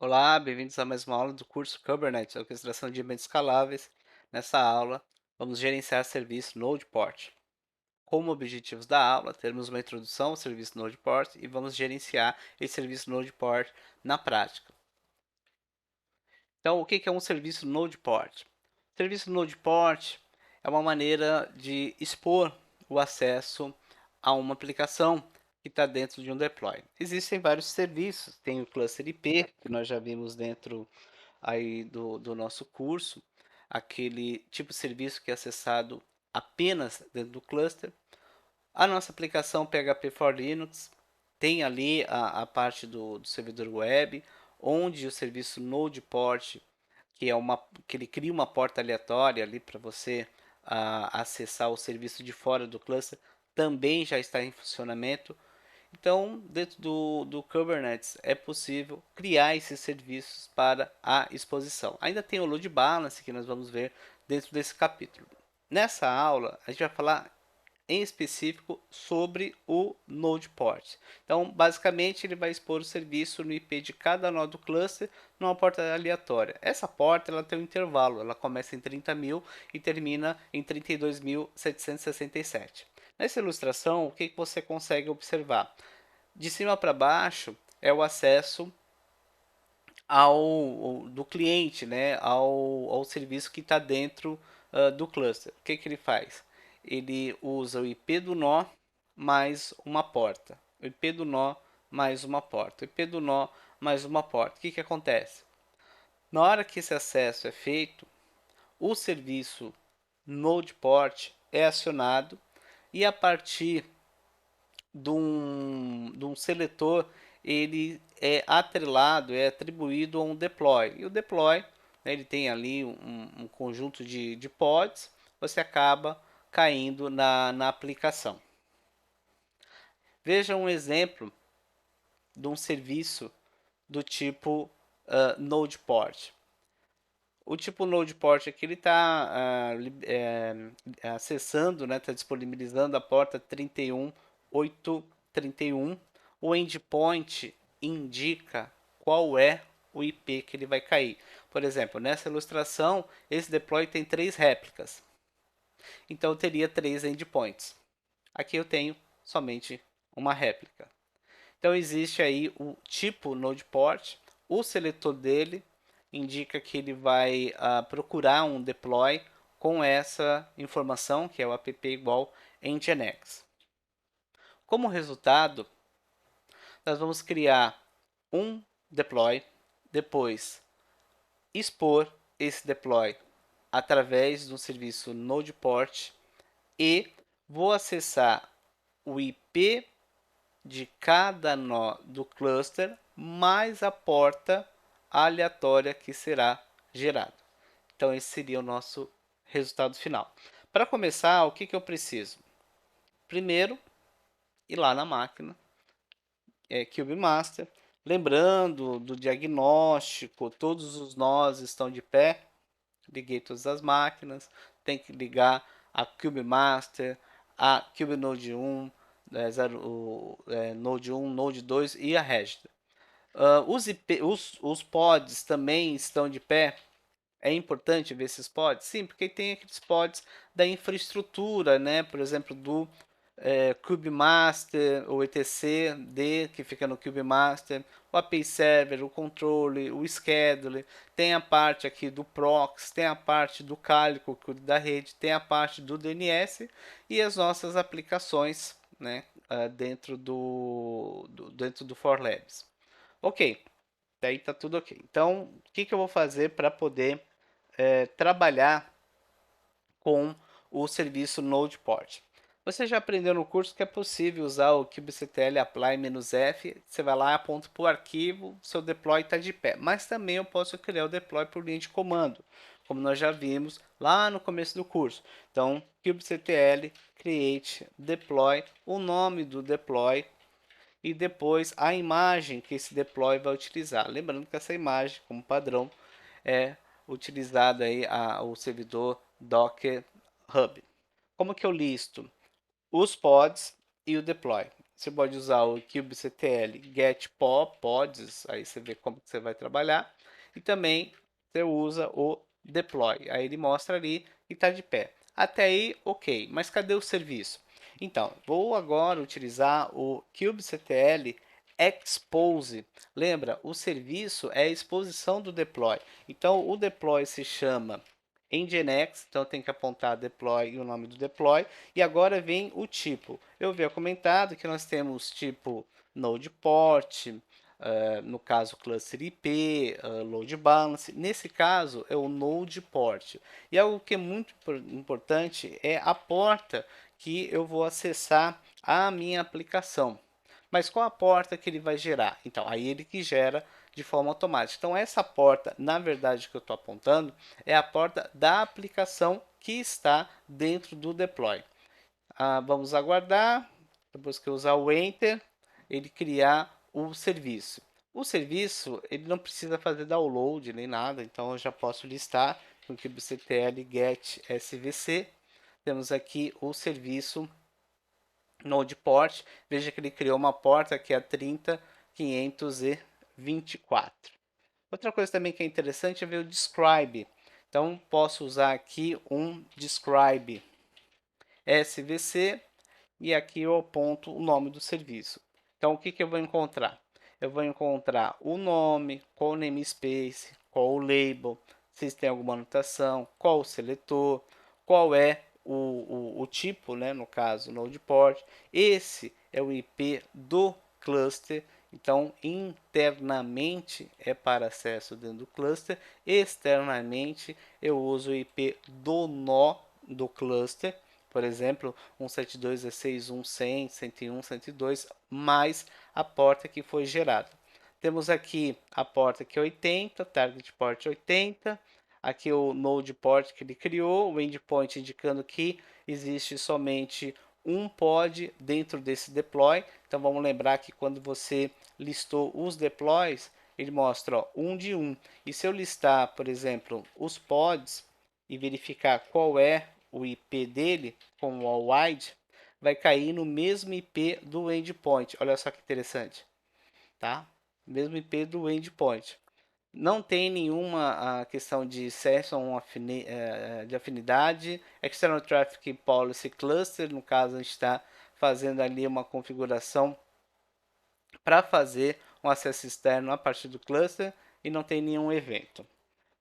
Olá, bem-vindos a mais uma aula do curso Kubernetes, Orquestração de Ambientes Escaláveis. Nessa aula, vamos gerenciar serviço Node-Port. Como objetivos da aula, teremos uma introdução ao serviço Node-Port e vamos gerenciar esse serviço Node-Port na prática. Então, o que é um serviço Node-Port? O serviço Node-Port é uma maneira de expor o acesso a uma aplicação que está dentro de um deploy. Existem vários serviços, tem o cluster IP, que nós já vimos dentro aí do nosso curso, aquele tipo de serviço que é acessado apenas dentro do cluster. A nossa aplicação PHP for Linux tem ali a parte do servidor web, onde o serviço Node-Port, que ele cria uma porta aleatória ali para você acessar o serviço de fora do cluster, também já está em funcionamento. Então, dentro do Kubernetes é possível criar esses serviços para a exposição. Ainda tem o load balance que nós vamos ver dentro desse capítulo. Nessa aula, a gente vai falar em específico sobre o Node Port. Então, basicamente, ele vai expor o serviço no IP de cada nó do cluster numa porta aleatória. Essa porta ela tem um intervalo, ela começa em 30.000 e termina em 32.767. Nessa ilustração, o que você consegue observar? De cima para baixo é o acesso do cliente, né, ao serviço que está dentro do cluster. O que ele faz? Ele usa o IP do nó mais uma porta. O IP do nó mais uma porta. O IP do nó mais uma porta. O que acontece? Na hora que esse acesso é feito, o serviço Node Port é acionado e a partir de um seletor, ele é atrelado, é atribuído a um deploy. E o deploy, né, ele tem ali um conjunto de pods, você acaba caindo na aplicação. Veja um exemplo de um serviço do tipo Node Port. O tipo Node Port aqui ele está acessando, né, está disponibilizando a porta 31.831. O endpoint indica qual é o IP que ele vai cair. Por exemplo, nessa ilustração, esse deploy tem 3 réplicas. Então eu teria 3 endpoints. Aqui eu tenho somente uma réplica. Então existe aí o tipo Node Port, o seletor dele indica que ele vai procurar um deploy com essa informação, que é o app igual nginx. Como resultado, nós vamos criar um deploy, depois expor esse deploy através do serviço Node Port e vou acessar o IP de cada nó do cluster mais a porta aleatória que será gerada. Então, esse seria o nosso resultado final. Para começar, o que eu preciso? Primeiro, ir lá na máquina, CubeMaster. Lembrando do diagnóstico, todos os nós estão de pé. Liguei todas as máquinas. Tem que ligar a CubeMaster, a CubeNode 1, Node 1, Node 2 e a Register. Os pods também estão de pé. É importante ver esses pods? Sim, porque tem aqueles pods da infraestrutura, né? Por exemplo, do CubeMaster, o etc.d, que fica no CubeMaster, o API Server, o controle, o schedule, tem a parte aqui do proxy, tem a parte do cálico da rede, tem a parte do DNS e as nossas aplicações, né? Dentro do For Labs. Ok, daí tá tudo ok. Então, o que eu vou fazer para poder trabalhar com o serviço Node-Port? Você já aprendeu no curso que é possível usar o kubectl apply-f, você vai lá, aponta para o arquivo, seu deploy está de pé. Mas também eu posso criar o deploy por linha de comando, como nós já vimos lá no começo do curso. Então, kubectl create deploy, o nome do deploy e depois a imagem que esse deploy vai utilizar. Lembrando que essa imagem, como padrão, é utilizada aí o servidor Docker Hub. Como que eu listo os pods e o deploy? você pode usar o kubectl get pods, aí você vê como que você vai trabalhar, e também você usa o deploy, aí ele mostra ali e está de pé. Até aí, ok, mas cadê o serviço? Então, vou agora utilizar o kubectl expose. Lembra, o serviço é a exposição do deploy. Então, o deploy se chama nginx, então tem que apontar deploy e o nome do deploy. E agora vem o tipo. Eu havia comentado que nós temos tipo node port, no caso cluster IP, load balance. Nesse caso é o node port. E algo que é muito importante é a porta que eu vou acessar a minha aplicação. Mas qual a porta que ele vai gerar? Então, aí ele que gera de forma automática. Então, essa porta, na verdade, que eu estou apontando, é a porta da aplicação que está dentro do deploy. Vamos aguardar, depois que eu usar o Enter, ele criar o serviço. O serviço, ele não precisa fazer download nem nada, então eu já posso listar com o kubectl get svc. Temos aqui o serviço Node Port, veja que ele criou uma porta que é a 30524. Outra coisa também que é interessante é ver o describe. Então, posso usar aqui um describe svc e aqui eu aponto o nome do serviço. Então, o que eu vou encontrar? Eu vou encontrar o nome, qual o namespace, qual o label, se tem alguma anotação, qual o seletor, qual é o tipo, né, no caso, node port. Esse é o IP do cluster. Então, internamente é para acesso dentro do cluster, externamente eu uso o IP do nó do cluster. Por exemplo, 172.16.1.100, 101, 102, mais a porta que foi gerada. Temos aqui a porta que é 80, target port 80, aqui o node port que ele criou, o endpoint indicando que existe somente um pod dentro desse deploy. Então vamos lembrar que quando você listou os deploys, ele mostra ó, um de um. E se eu listar, por exemplo, os pods e verificar qual é o IP dele com o wide, vai cair no mesmo IP do endpoint. Olha só que interessante, tá? Mesmo IP do endpoint. Não tem nenhuma questão de session de afinidade. External Traffic Policy Cluster, no caso, a gente está fazendo ali uma configuração para fazer um acesso externo a partir do cluster e não tem nenhum evento.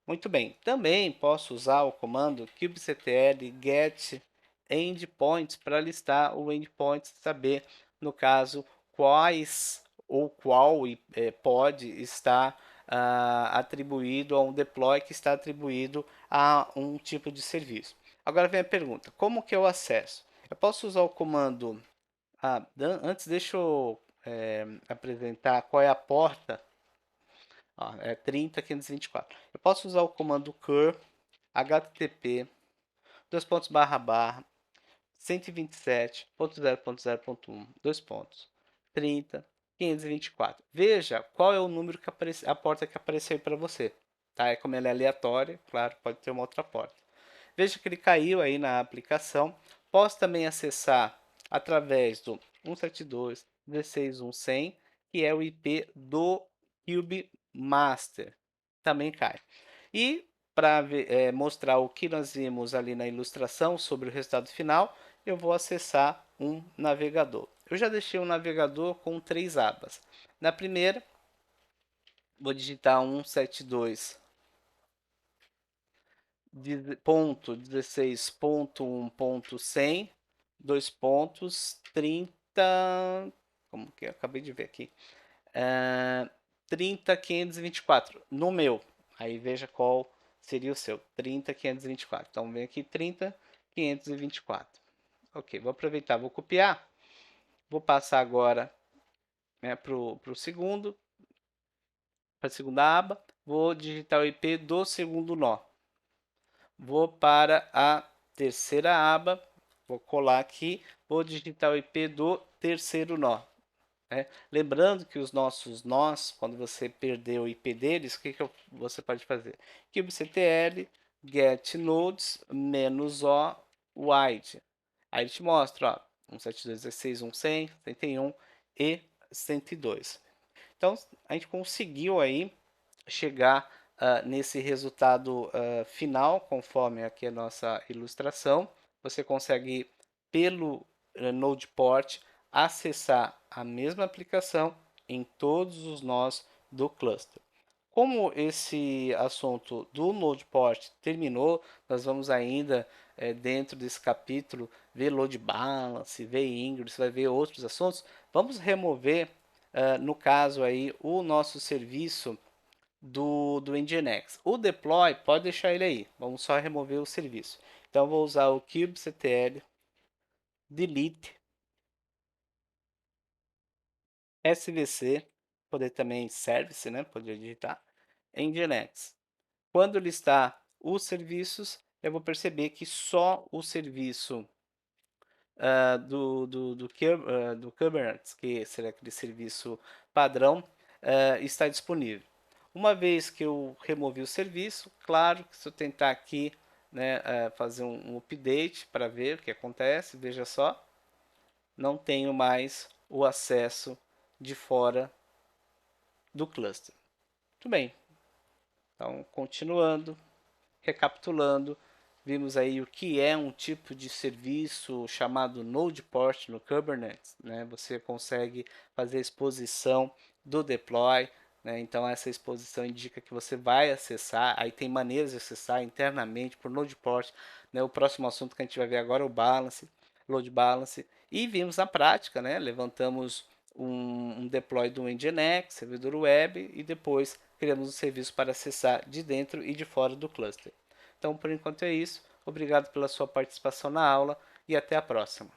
Muito bem, também posso usar o comando kubectl get endpoints para listar o endpoint, saber, no caso, quais ou qual pod está atribuído a um deploy que está atribuído a um tipo de serviço. Agora vem a pergunta, como que eu acesso? Eu posso usar o comando, antes deixa eu apresentar qual é a porta. Ó, é 30.524. Eu posso usar o comando cur http 127.0.0.1 30.524. Veja qual é o número que aparece, a porta que apareceu para você. Tá? É como ela é aleatória, claro, pode ter uma outra porta. Veja que ele caiu aí na aplicação. Posso também acessar através do 172.16.1.100, que é o IP do Cube Master. Também cai. E para mostrar o que nós vimos ali na ilustração sobre o resultado final, eu vou acessar um navegador. Eu já deixei um navegador com 3 abas. Na primeira, vou digitar 172.16.1.100, 30, como que eu acabei de ver aqui, 30.524 no meu. Aí veja qual seria o seu, 30.524. Então vem aqui 30.524. Ok, vou aproveitar, vou copiar, vou passar agora para o segundo, para a segunda aba, vou digitar o IP do segundo nó. Vou para a terceira aba, vou colar aqui, vou digitar o IP do terceiro nó. Lembrando que os nossos nós, quando você perder o IP deles, o que você pode fazer? kubectl get nodes -o wide. Aí ele te mostra, ó, 172.16.1.100, 101 e 102. Então, a gente conseguiu aí chegar nesse resultado final, conforme aqui a nossa ilustração. Você consegue, pelo NodePort, acessar a mesma aplicação em todos os nós do cluster. Como esse assunto do NodePort terminou, nós vamos ainda, dentro desse capítulo, ver Load Balance, ver Ingress, vai ver outros assuntos. Vamos remover, no caso aí, o nosso serviço do Nginx. O deploy, pode deixar ele aí. Vamos só remover o serviço. Então, vou usar o kubectl delete svc, poder também service, né? Poder digitar Nginx. Quando listar os serviços, eu vou perceber que só o serviço do Kubernetes, que será aquele serviço padrão, está disponível. Uma vez que eu removi o serviço, claro que se eu tentar aqui, né, fazer um update para ver o que acontece, veja só, não tenho mais o acesso de fora do cluster. Muito bem, então continuando, recapitulando, vimos aí o que é um tipo de serviço chamado NodePort no Kubernetes, né? Você consegue fazer a exposição do deploy, né? Então essa exposição indica que você vai acessar, aí tem maneiras de acessar internamente por NodePort, né? O próximo assunto que a gente vai ver agora é o balance, load balance, e vimos na prática, né? Levantamos um deploy do Nginx, servidor web, e depois criamos um serviço para acessar de dentro e de fora do cluster. Então, por enquanto é isso. Obrigado pela sua participação na aula e até a próxima.